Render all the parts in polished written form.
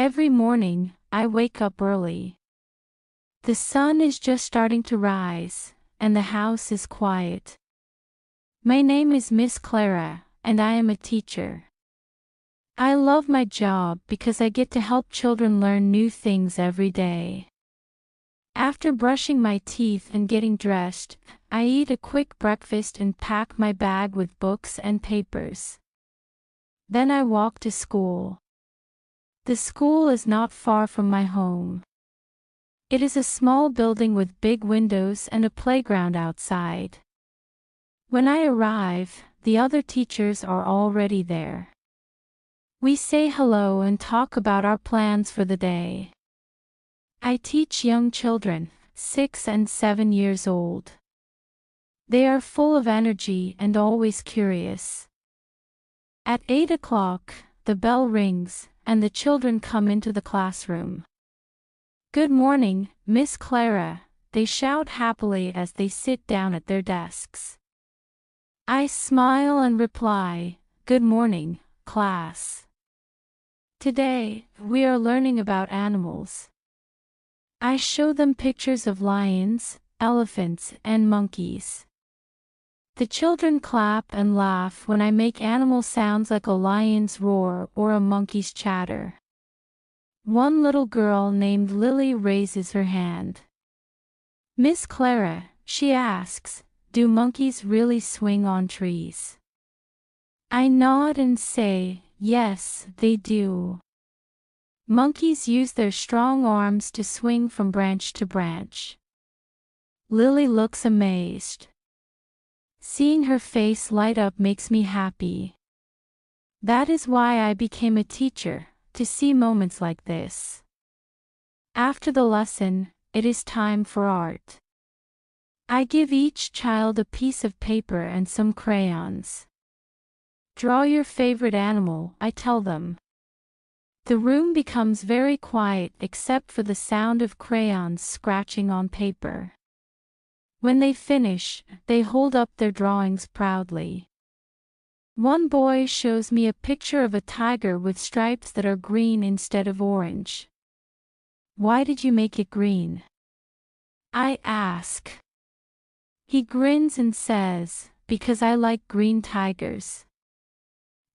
Every morning, I wake up early. The sun is just starting to rise, and the house is quiet. My name is Miss Clara, and I am a teacher. I love my job because I get to help children learn new things every day. After brushing my teeth and getting dressed, I eat a quick breakfast and pack my bag with books and papers. Then I walk to school. The school is not far from my home. It is a small building with big windows and a playground outside. When I arrive, the other teachers are already there. We say hello and talk about our plans for the day. I teach young children, 6 and 7 years old. They are full of energy and always curious. At 8 o'clock, the bell rings, and the children come into the classroom. "Good morning, Miss Clara," they shout happily as they sit down at their desks. I smile and reply, "Good morning, class. Today, we are learning about animals." I show them pictures of lions, elephants, and monkeys. The children clap and laugh when I make animal sounds like a lion's roar or a monkey's chatter. One little girl named Lily raises her hand. "Miss Clara," she asks, "do monkeys really swing on trees?" I nod and say, "Yes, they do. Monkeys use their strong arms to swing from branch to branch." Lily looks amazed. Seeing her face light up makes me happy. That is why I became a teacher, to see moments like this. After the lesson, it is time for art. I give each child a piece of paper and some crayons. "Draw your favorite animal," I tell them. The room becomes very quiet except for the sound of crayons scratching on paper. When they finish, they hold up their drawings proudly. One boy shows me a picture of a tiger with stripes that are green instead of orange. "Why did you make it green?" I ask. He grins and says, "Because I like green tigers."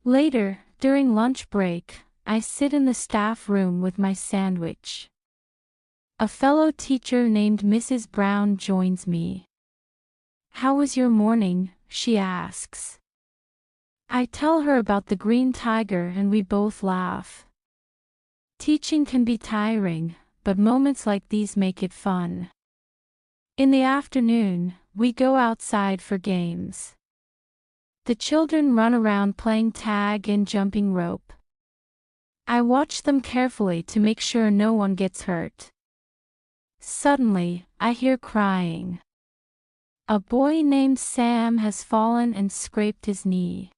Later, during lunch break, I sit in the staff room with my sandwich. A fellow teacher named Mrs. Brown joins me. "How was your morning?" she asks. I tell her about the green tiger and we both laugh. Teaching can be tiring, but moments like these make it fun. In the afternoon, we go outside for games. The children run around playing tag and jumping rope. I watch them carefully to make sure no one gets hurt. Suddenly, I hear crying. A boy named Sam has fallen and scraped his knee.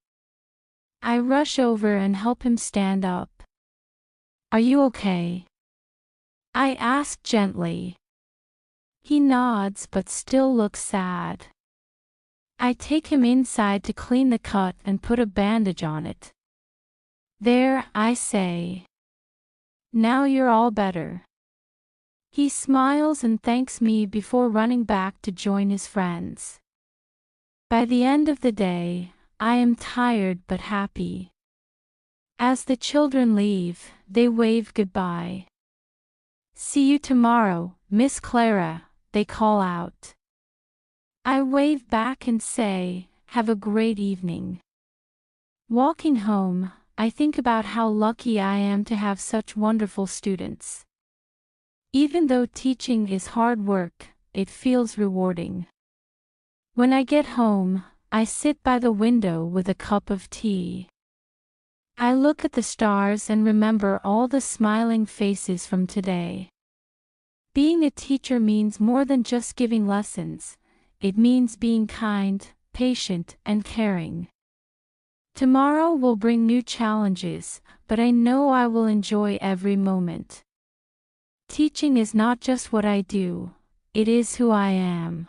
I rush over and help him stand up. "Are you okay?" I ask gently. He nods but still looks sad. I take him inside to clean the cut and put a bandage on it. "There," I say. "Now you're all better." He smiles and thanks me before running back to join his friends. By the end of the day, I am tired but happy. As the children leave, they wave goodbye. "See you tomorrow, Miss Clara," they call out. I wave back and say, "Have a great evening." Walking home, I think about how lucky I am to have such wonderful students. Even though teaching is hard work, it feels rewarding. When I get home, I sit by the window with a cup of tea. I look at the stars and remember all the smiling faces from today. Being a teacher means more than just giving lessons. It means being kind, patient, and caring. Tomorrow will bring new challenges, but I know I will enjoy every moment. Teaching is not just what I do, it is who I am.